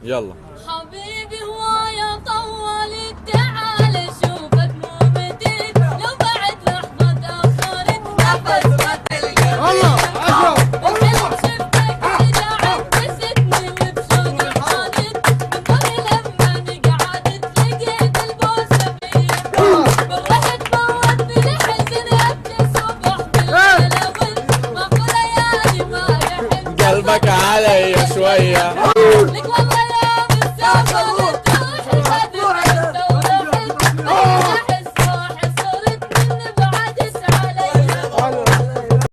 يلا. حبيبي هواية طولت، تعال اشوفك مو مديد، لو بعد لحظة اخرت نفس ما تلقى والله والله شفتك اذا عكستني وبشوق الحادث، من قبل لما نقعدت لقيت البوسة فيا، بالرحت فوت بالحزن ابكي صبح بالليل، ماكو ليالي ما يحن قلبك علي شوية. لك والله يا بالسالفة